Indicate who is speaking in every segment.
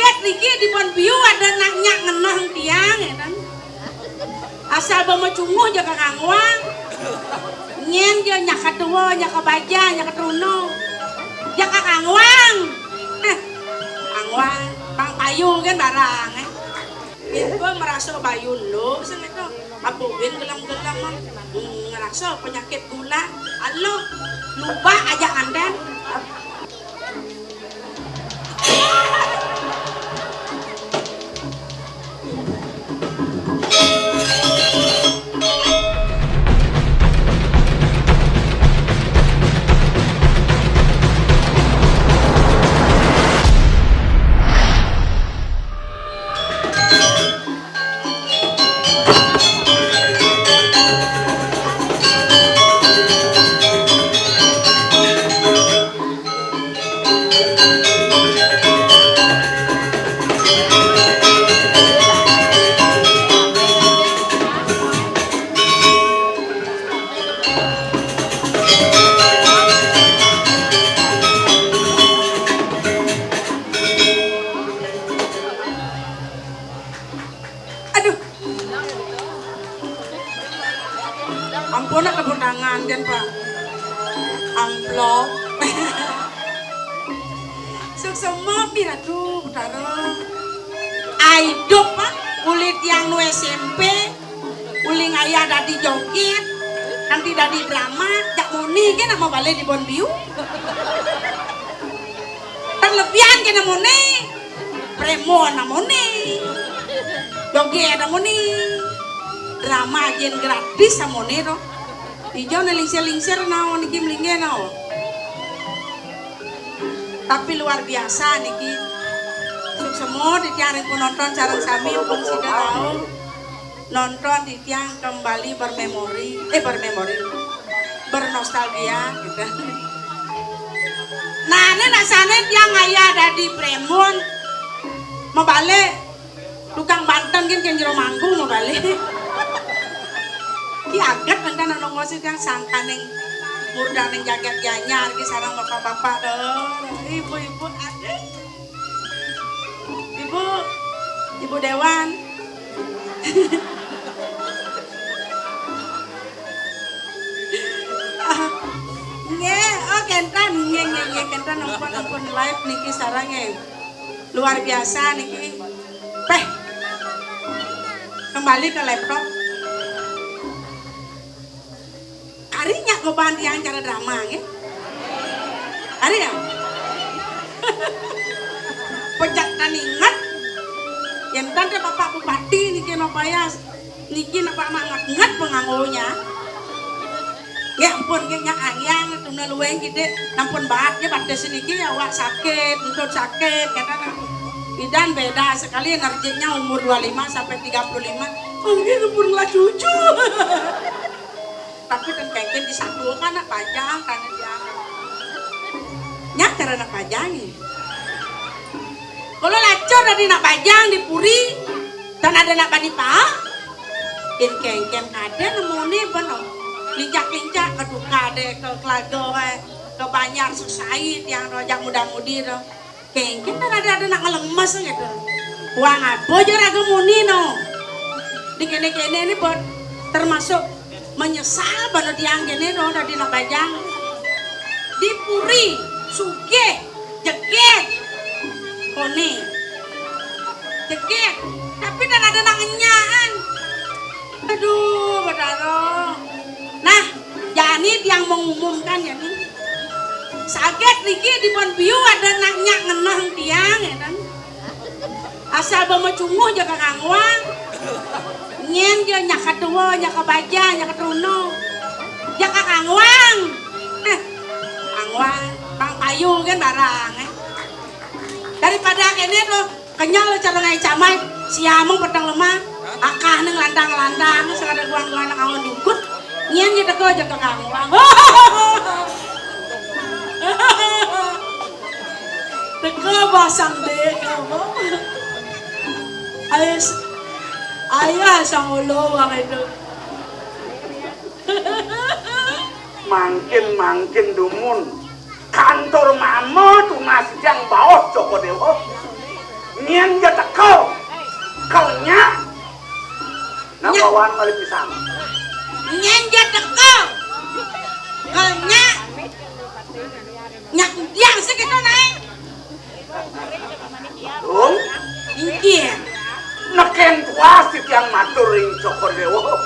Speaker 1: Saget niki dipun biu ada naknya ngenah tiang ya kan. Asal bawa cunguh jaga kangwang. Nyen dia nya kadua, nya kabaja, nya katruno. Jaga kangwang. Kangwang, bang payu kan barang Itu merasa bayu lu, sang itu abuin gelang-gelang mah. Ngerasa penyakit gula. Alo, lupa aja anden. Ampun tepuk tangan kan Pak. Amplop. Suksema piratu utara. Aidop Pak, kulit yang nu SMP, uli ngaya dadi joget, nanti dadi drama, jak muni kan mau balik di Bon Biu. Terlebihan kan muni. Premo namuni. Joget namuni. Drama jen gratis samone ro. Ijo na lingsir-lingsir naon niki mlinge naon. Tapi luar biasa niki. Suksemo ditiang penonton sareng sami pun sidarau. Nonton ditiang kembali bermemori, bernostalgia gitu. Nah, ini rasanya tiang ayah dadi Premon. Mau balik tukang Banten kan jero manggung mau balik. Ki aget kan ana ngosit yang sangkaning murdaning jagat nyanyar ki sareng bapak-bapak ibu-ibu aduh. Ibu Dewan. Kentan nonton live niki sarang luar biasa niki. Kembali ke laptop. Arinya ngoban yang cara drama nge. Ari ya? Pejak taningat. Yang tante Bapak Bupati niki nopayas niki napa mangat-ngat penganggonya. Ya ampun kayaknya ayang itu nalueng gitu nampun bahatnya pada sedikit ya wak sakit untuk sakit karena Idan beda sekali energinya umur 25 sampai 35 mungkin pun lah cucu tapi kan kayaknya disatukan nak pajang karena dia nyakar anak pajangnya kalau lacur dari nak pajang dipuri dan ada nak padipa in kengken ada nemoni benar lincak-lincak ke Dukade, ke Klago, ke Banyar, Susaid yang rojak muda-mudi tuh. Kengkin kan ada nak ngelemes gitu. Wah ngabo aja raga muni no. Di kene-kene ini buat termasuk menyesal pada tiang kene no dari nak bajang. Dipuri, suge, jeget, kone, jeget. Tapi dan ada nak ngenyaan. Aduh, bedaro. Nah, Janit yang mengumumkan ya nih. Saget niki di Bon Biu ada naknya ngenah tiang ya kan. Asal bawa cunguh jaga kangwang. Nyen dia nya kadua, nya kabaja, nya katruno. Jaga kangwang. Kangwang, bang payu kan barang Daripada kene tuh kenyal cara ngai camai, siamong petang lemah, akah neng landang-landang sekadar guang-guang awan dukut. Nyen kita kau jaga kangwang. Teka basang deh kamu. Ayah sang ulo wang itu.
Speaker 2: Mangkin dumun kantor mama tuh nasi yang bawah Joko Dewo. Nyen bawaan kali pisang.
Speaker 1: Nyenjet teko. Kalnya nyak diang segitu naik.
Speaker 2: Dong,
Speaker 1: Inggih.
Speaker 2: neken puas titiang matur ring Joko Dewa.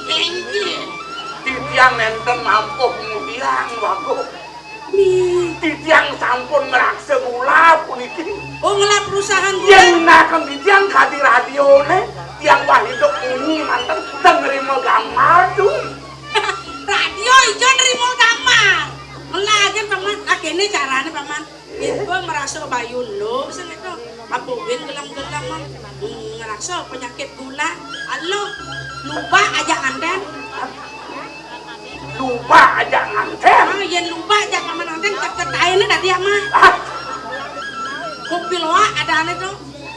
Speaker 1: Inggih.
Speaker 2: Titiang nenten mampu kemudian wago. Titiang sampun meraksa gula puniki.
Speaker 1: Oh ngelap perusahaan gue.
Speaker 2: Yang nakam titiang kadi radio ne, tiang wah hidup bunyi mantan dengerin gambar tuh.
Speaker 1: Radio ijo nerimo kamar. Ngelagen paman, akene carane paman. Ibu merasa bayu lo, sing itu abuin gelam-gelam ngerasa penyakit gula. Halo, lupa aja nganten.
Speaker 2: Lupa aja nganten.
Speaker 1: Ah, yen lupa aja paman nganten ketayane tadi mah.
Speaker 2: Ah,
Speaker 1: Kopi loa ada ane tuh.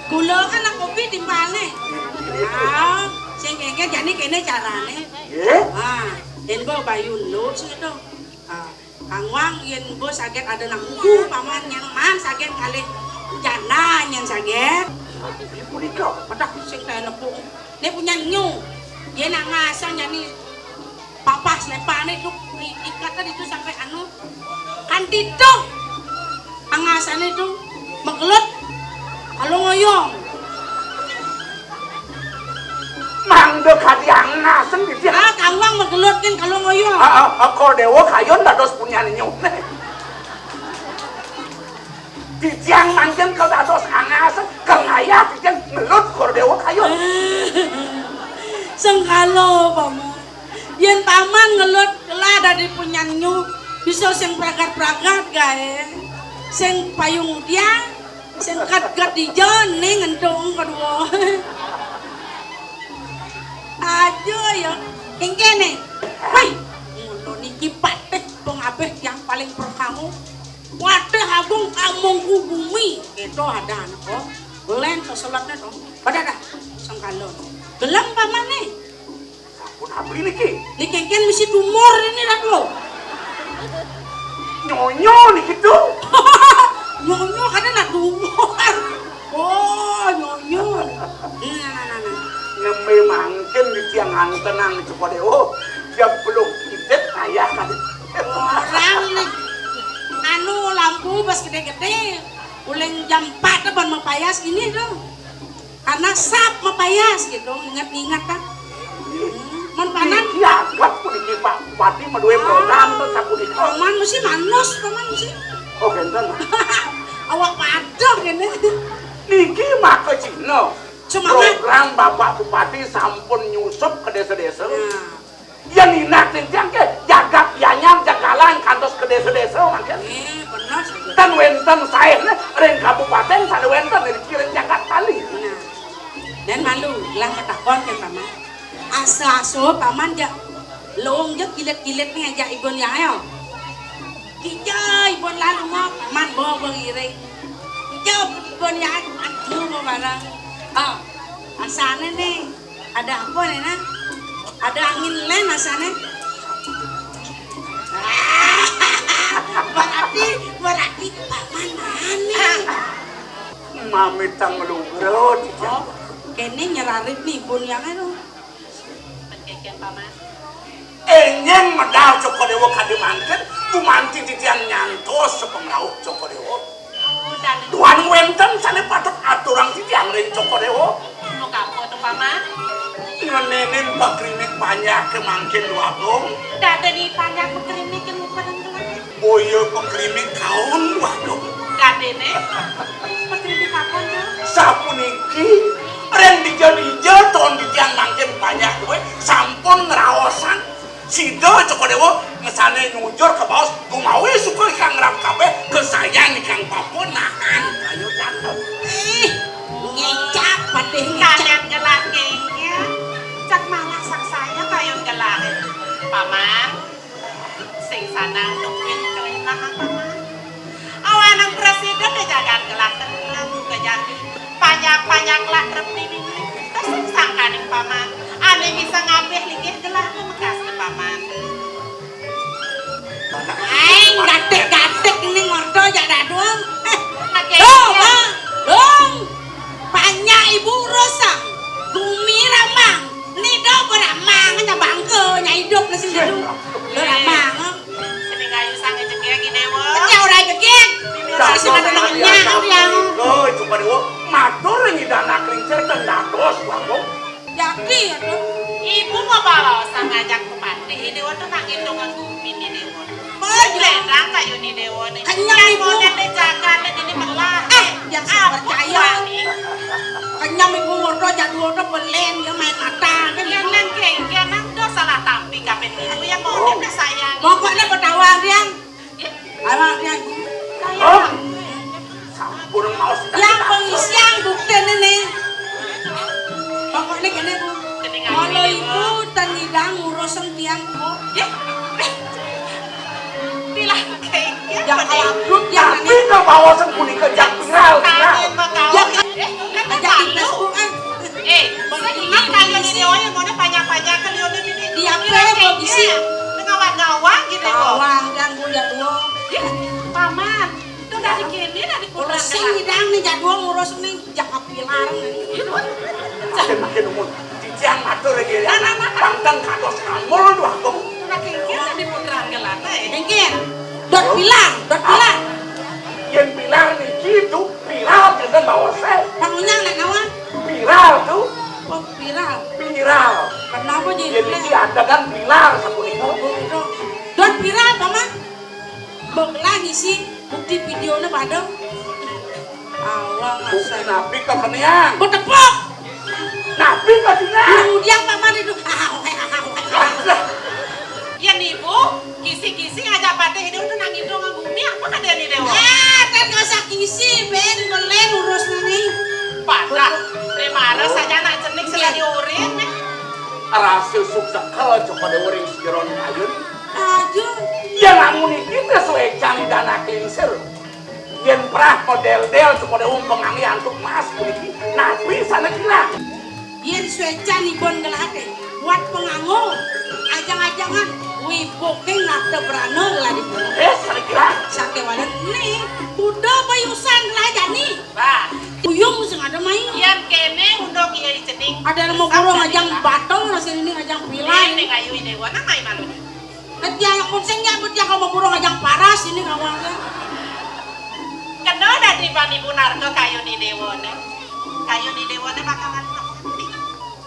Speaker 1: Gula kan lah kopi timbale. Ah, sing kengke jane kene carane.
Speaker 2: ye,
Speaker 1: Ah, yen bo bayu lo sing itu. Ah, Kang Wang yen bo saged ada nang buku paman yang man saged kali jana yang saged.
Speaker 2: ibu nikah.
Speaker 1: Padak sing teh nepung. Ini punya nyu. Yen nak ngasang jani papas lepane itu ikatan itu sampai anu kan itu angasan itu megelut kalau ngoyong
Speaker 2: Mangdo kadiang nasen titiang.
Speaker 1: ah kawang megelut kan kalau ngoyong
Speaker 2: Kor Dewa kayon dados punya nyone. Titiang mangken kau dados angasen, kengaya titiang ngelut Kor Dewa kayon.
Speaker 1: sengkalo paman yen paman ngelut lah dari punya nyu bisa sing pragat-pragat gae sing payung dia sing gat-gat di jone ngentung kedua aja ya yang kene woi ngono niki pateh wong abeh yang paling perkamu wadah agung amungku bumi itu ada anak kok len keselatnya dong pada dah sengkalo gelam pamane
Speaker 2: Pun abri niki.
Speaker 1: ini kengken mesti tumor ini dah lo
Speaker 2: Nyonyo niki tuh.
Speaker 1: nyonyo kada nak tumor oh nyonyo nah
Speaker 2: Ngembe mangken titiang antenang Joko Dewa. Dia belum idet ayah kan.
Speaker 1: orang nih anu lampu pas gede-gede uleng jam 4 depan mapayas ini dong karena sap mapayas gitu ingat-ingat kan mon panan
Speaker 2: Dianggap puniki Pak Bupati meduwe program tuh sapunika.
Speaker 1: paman mesti manus paman mesti
Speaker 2: Oh genten.
Speaker 1: awak padok ini
Speaker 2: Niki mah ke Cina.
Speaker 1: Semangat.
Speaker 2: Program Bapak Bupati sampun nyusup ke desa-desa.
Speaker 1: nah
Speaker 2: Ya nina tentiang ke jagat yanyam jagalan kantos ke desa-desa mangken.
Speaker 1: benar saja
Speaker 2: Dan wenten saene ring kabupaten sane wenten dikirim jagat tali.
Speaker 1: nah dan malu lah ketakon kan paman asa-aso paman ja long je kilet-kilet ni aja ibon yang ayo kijai ibon lalu mau paman bawa bengire kijai ibon yang aku mau barang oh asane nih ada apa nih nah ada angin len asane berarti paman mana
Speaker 2: Mami tang lugro.
Speaker 1: oh kene nyerarit nih ibon yang ayo
Speaker 2: Enyen medal Joko Dewa kade mangken kumanti titiang nyantos sepengrauh Joko Dewa. Tuan wenten sane patok aturang titiang ring Joko Dewa.
Speaker 3: Mau kamu tuh paman?
Speaker 2: Ngenenin pakrimik banyak kemangkin wagong.
Speaker 3: Dada di banyak pekerimikin muka dan gelang.
Speaker 2: Boyo pakrimik kaun wagong.
Speaker 3: Dada nih, pekerimik kapan tuh?
Speaker 2: Sapuniki ren dijo-dijo ton titiang mangkin banyak gue sampun ngeraosan. Sido Joko Dewa ngesane nyujur ke bawah kumawi suka kang rap kabeh kesayang kang papunahan kayu cakep.
Speaker 1: ngecap patih ngecap
Speaker 3: Kalian gelangnya, cak malah saksanya kayak gelang. Paman, sing sana nungguin kelinahan paman. Awanang presiden kejagaan gelang tenang kejadi banyak lah repti ini. Terus sangkaning paman, ane bisa ngabeh ligih gelangnya bekas ke paman.
Speaker 1: aing gatek-gatek ini ngordo ya daduang
Speaker 3: Agaknya.
Speaker 1: dong banyak ibu rosa bumi ramang nih dong sing gitu. Lho ra mangan.
Speaker 3: Sini kayu sange cengkeh iki dewa.
Speaker 1: Kecak ora jegek. Sing ada nanya yang.
Speaker 2: Loh, coba dewo matur ngidana klincir ten dados bangko.
Speaker 1: Jadi ya tuh.
Speaker 3: Ibu mau balosan ngajak ke pantai. Dewa tuh nak ngitung nggumin nih dewa.
Speaker 1: Boleh.
Speaker 3: Selendang kayu nih dewa nih.
Speaker 1: Kenyang,
Speaker 3: Yang
Speaker 1: Ibu.
Speaker 3: mau nanti jagan ini melah.
Speaker 1: Yang saya
Speaker 3: Apa
Speaker 1: percaya.
Speaker 3: nih?
Speaker 1: Kenyang ibu ngono jadwal tuh belen dia main mata kan.
Speaker 3: Yang nang kengkian nang do salah tapi kapan itu yang mau nanti sayang.
Speaker 1: Pokoknya bertawang riang. Awang riang.
Speaker 2: Oh. Sampun mau
Speaker 1: Yang pengisian bukti ini. Pokoknya gini bu. Kalau ibu tenidang ngurusin tiang bu.
Speaker 3: Bilang kengkian.
Speaker 1: Yang alabut yang
Speaker 2: tapi
Speaker 1: ini.
Speaker 2: ke bawah sembunyi ke jak viral.
Speaker 1: Yang
Speaker 3: kan
Speaker 1: ada di Facebook kan.
Speaker 3: ingat kayu nih dewa yang mau banyak-banyak kali udah ini.
Speaker 1: Dia mau isi.
Speaker 3: Ngawang-ngawang gitu.
Speaker 1: Awang yang bu jadwal.
Speaker 3: Paman, itu dari kini dari kurang
Speaker 1: Urusin hidang nih jadwal ngurus nih jaka pilar nih.
Speaker 2: Makin umur ciciang matur lagi ya. Bangtang kados amul dua kok.
Speaker 3: Kengkian di putaran gelana ya.
Speaker 1: Mungkin. Dot bilang.
Speaker 2: Yang bilang nih gitu viral dengan bawa saya.
Speaker 1: Pangunya nak kawan.
Speaker 2: Viral tuh.
Speaker 1: Oh viral.
Speaker 2: Viral.
Speaker 1: Kenapa jadi
Speaker 2: Jadi ada kan viral sembunyi.
Speaker 1: Dot viral paman. Bok lagi sih bukti videonya pada. Awang
Speaker 2: Bukti
Speaker 1: asal.
Speaker 2: nabi ke kenyang.
Speaker 1: Bertepuk.
Speaker 2: Nabi ke kenyang.
Speaker 1: Kemudian paman itu.
Speaker 3: Ya nih bu, kisi-kisi ngajak pada hidup tuh nangis dong bumi apa kan dia nih dewa?
Speaker 1: Kan gak usah kisi ben boleh urus nih.
Speaker 3: Pada, marah saja nak cenik selain diurin.
Speaker 2: Rasul sukses kalau coba dewering sejeron kayun.
Speaker 1: Aja.
Speaker 2: Ya namun ini sesuai cari dana kingsir. Yang perah model-del coba dewung pengangi antuk mas kuliki. Nabi sana gila.
Speaker 1: Yen suecan ibon gelate buat penganggo ajang-ajangan wiboke ngate berana lah di bulan.
Speaker 2: Sana gila.
Speaker 1: Sake walet nih udah bayusan lah jani.
Speaker 3: Bah,
Speaker 1: Uyung sing ada main.
Speaker 3: yang kene undang iya cenik.
Speaker 1: Ada yang mau kurang ngajang batong nasi ini ngajang pilai.
Speaker 3: Ini kayu dewa, nah main malu.
Speaker 1: Ketiang kuncingnya betia kalau mau kurang ngajang paras ini kawannya.
Speaker 3: Kena dari bani bunar ke kayu di dewa nih. Kayu di dewa nih bakalan ngerti.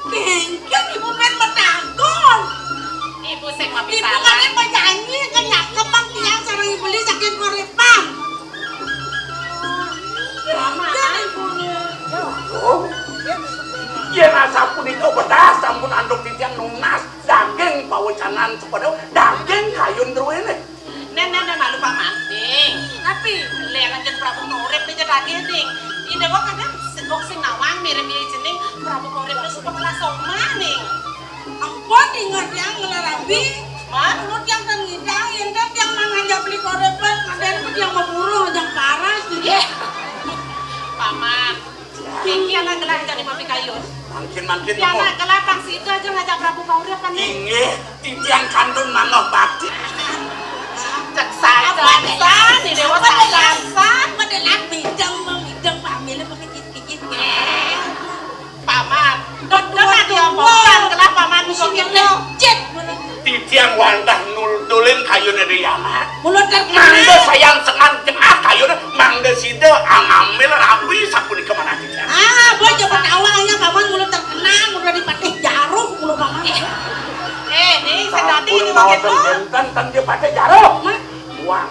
Speaker 1: Kengkeng ibu main bertangkon.
Speaker 3: Ibu sing mau
Speaker 1: Ibu
Speaker 3: bicara.
Speaker 1: kan penyanyi kena kembang tiang sarang ibu li sakit korepang.
Speaker 3: Mama,
Speaker 2: Oh. Ya nasa pun itu bedas sampun anduk titian nunas daging pawacanan sepada daging kayun druene.
Speaker 3: nenek malu paman. Tapi lihat jen Prabu Korep dia jadi ding. Ide gua kadang sing nawang mirip-mirip jening Prabu Korep itu suka langsung maning.
Speaker 1: Ampun ingat yang ngelarabi.
Speaker 3: Mat,
Speaker 1: Mulut yang tengidang, yang kan yang mengajak beli korepan, ada yang mau burung, yang paras.
Speaker 3: paman. Iki anak gelah jadi mami kayun.
Speaker 2: Makin
Speaker 3: Dia anak gelah pangsi itu aja ngajak Prabu Korep kan.
Speaker 2: inggih titian kandung manoh bakti.
Speaker 3: Cek saja, di dewa saja.
Speaker 1: Padahal midang pamilnya pakai kikit-kikit.
Speaker 3: Paman, dona dia bukan gelah paman kok gitu.
Speaker 1: Cet.
Speaker 2: Titian wantah nuldulin kayun dari yana.
Speaker 1: Mulut
Speaker 2: Mangga
Speaker 1: terkenal.
Speaker 2: sayang sengan jengah kayun mangga sida angamil rapi sapuni kemana titian.
Speaker 1: Boy coba awalnya paman mulut terkenal, udah dipatih jarum mulut paman.
Speaker 3: Nih sedati ini
Speaker 2: mau
Speaker 3: waktu itu.
Speaker 2: senten ten dia pakai jarum. Uang.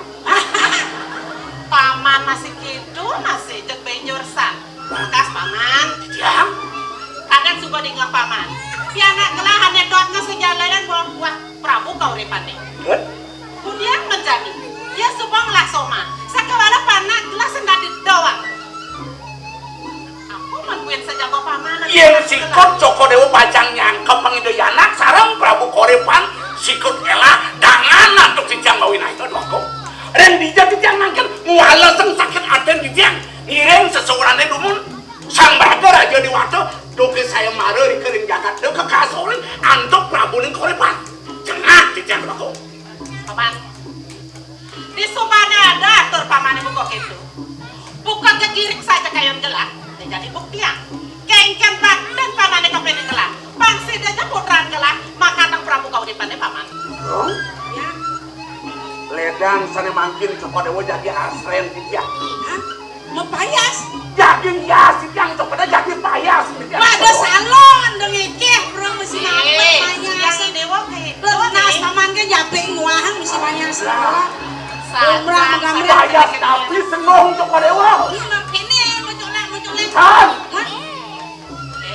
Speaker 3: Paman masih gitu, masih cek benjor san. Bekas paman,
Speaker 2: Titian.
Speaker 3: kadang suka dengar paman. Pianak gelahannya doatnya sejalanan buat Prabu Kauripan nih. Kemudian menjadi, dia suka ngelah soma. Sakawala panak gelas sendiri doang. Aku menguin saja bapak paman.
Speaker 2: Yen sikut Joko Dewa pajang nyangkep pengido yanak sarang Prabu Korepan sikut elah dangan untuk titian bawina itu doako. Ren dijat titian mangkin mualaseng sakit aden titian ngiring seseorangnya dumun sang baga raja di waktu doke saya marah di kering jagat do kekasorin antuk Prabu ning Korepan jengah titian doako.
Speaker 3: Paman, di Subana ada atur paman ibu kok itu. Bukan kekirik saja kayon gelap, jadi buktian. Kengken bak dan paman itu pengen gelap. Bangsi aja putran gelap, maka tang Prabu kau di paman.
Speaker 2: Tiang sana mangkin cokodewo jadi asren tiang.
Speaker 1: Hah? Mau payas?
Speaker 2: Jadi ya si tiang cokode jadi payas.
Speaker 1: Ada salon dong ikeh bro mesti ngapain
Speaker 3: Yang
Speaker 1: payas.
Speaker 3: dewa kayak
Speaker 1: Lo nas paman ke jape nguahang mesti payas.
Speaker 3: Sadar,
Speaker 2: Payas tapi senong cokodewo.
Speaker 1: Ini kene munculnya.
Speaker 2: Kan?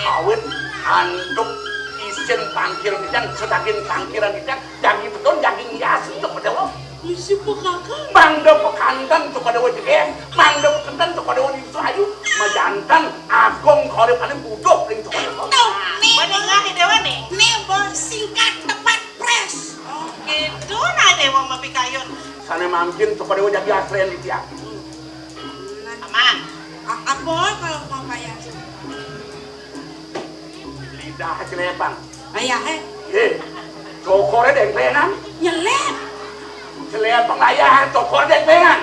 Speaker 2: Kawin anduk isin pangkir tiang sedaging pangkiran tiang jadi betul daging hias cokodewo.
Speaker 1: Misi pekakak.
Speaker 2: Mangga pekandan cokodewo jege. Mangga pekandan cokodewo di Ayu. Majantan agong kore paling budok ring cokodewo.
Speaker 1: Tuh, nih.
Speaker 3: Meninggal di dewa nih.
Speaker 1: Nih bos singkat tepat press.
Speaker 3: Oh gitu nah dewa mau pikayun.
Speaker 2: Sana mangkin cokodewo jadi asren di tiang.
Speaker 3: Paman.
Speaker 1: Apa kalau mau payas?
Speaker 2: Lidah jelepang.
Speaker 1: Ayah
Speaker 2: Cokore dengklengan.
Speaker 1: nyelep.
Speaker 2: Jelepang ayah cokore dengklengan.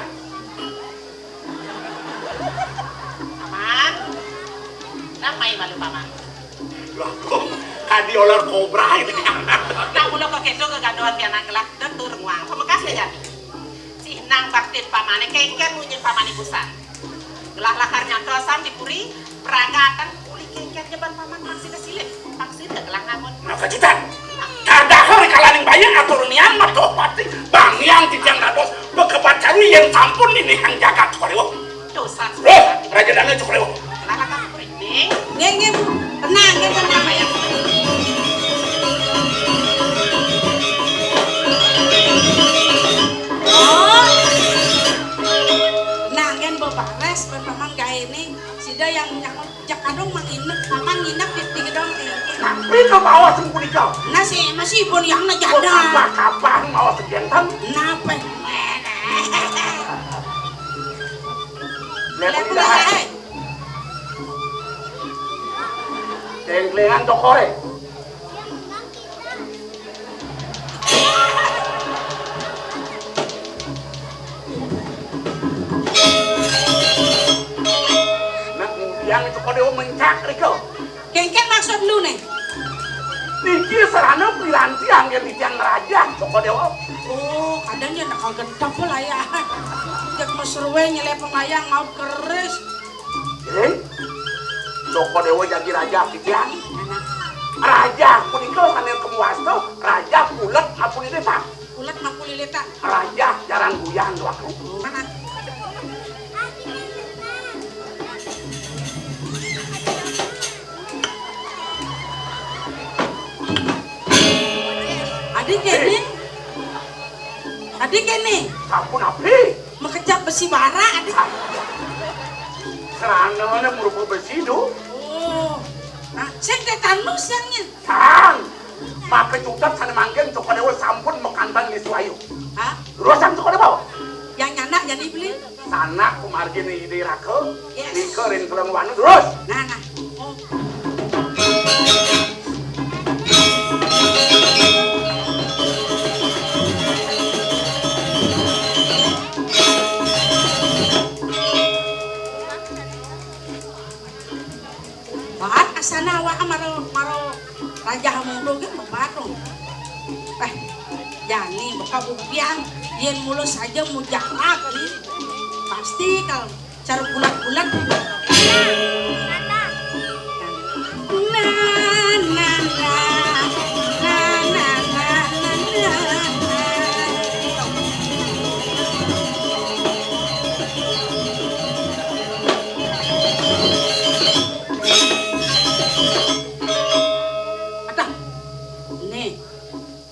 Speaker 3: Paman. Namai malu paman.
Speaker 2: Lakom kadi olar kobra ini.
Speaker 3: Nang mula kok keso kegaduhan pianak gelak dan turun uang. Pemekas ya jadi. Si nang baktin pamane kengken munyin pamane busan. Gelah lakarnya tosam dipuri peragatan uli kengken jeban paman maksir kesilip. Maksir ke gelah ngamun.
Speaker 2: Napa citan? Kadahar kalaning bayang aturunian mah pati. Bangyang tijang dados bekepat caru yang sampun ini yang jaga cokodewo.
Speaker 3: Dosa.
Speaker 2: Raja dana cokodewo.
Speaker 3: Gelah lakar ini.
Speaker 1: Nge bu, tenang tenang.
Speaker 3: Bayang.
Speaker 1: Oh, nah kan bapak res paman gaya ini sida yang jak kadung manginep paman nginep di gedong ini.
Speaker 2: Tapi kau bawa sempuni kau.
Speaker 1: Nasi masih pun yang
Speaker 2: Kau
Speaker 1: najada.
Speaker 2: kapan bawa segentan?
Speaker 1: Napa?
Speaker 2: Lepas
Speaker 1: Lepas
Speaker 2: dah.
Speaker 1: dah.
Speaker 2: Dengklengan cokore. Nak yang cokodewo mencak riko.
Speaker 1: Kengken maksud lu nih?
Speaker 2: Niki serana pilanti angin di tiang raja cokodewo.
Speaker 1: Oh, kadang dia nakal gedap lah ya. Jak mesruwe nyelep layang ngaut keris.
Speaker 2: Cokodewo jadi raja di tiang. Raja punika kanel kemuasto, raja pulet apun ini pak.
Speaker 1: Ulat mampu lilita.
Speaker 2: Raja jarang guyan doang.
Speaker 1: Mana? Adik kene. Adik kene.
Speaker 2: Sampun api.
Speaker 1: Makejap besi bara adik.
Speaker 2: Serana merupakan besi do.
Speaker 1: Oh. Nah, saya tetanus yangnya.
Speaker 2: Sang. Maka cutat sana mangken cokodewo sampun mekantan di Suayu.
Speaker 1: Hah?
Speaker 2: Ruasan cokodewo.
Speaker 1: Yang nyanak yang dibeli.
Speaker 2: Sana kumargi ni di rake.
Speaker 1: Yes.
Speaker 2: Nike rin keleng wanu terus.
Speaker 1: Nah. Oh. Bahat asana wa maro raja hamundo kan bato. Jani buka bubiang yen mulu saja mujarab nih. Pasti kalau cara bulat-bulat.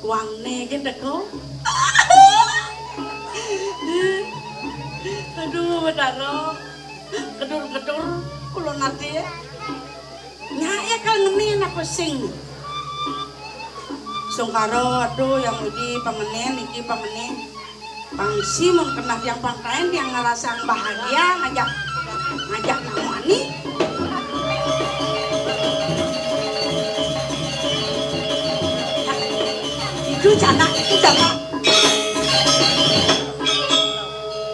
Speaker 1: Uang negen deko. Aduh, bedaro. Kedur-kedur kulo nanti ya. Nyaya kan ngenin apa sing. Sungkaro aduh yang di pamenen iki pamenen. Pangsi mun kenah yang pangkain yang ngerasa bahagia ngajak namani. Itu jana.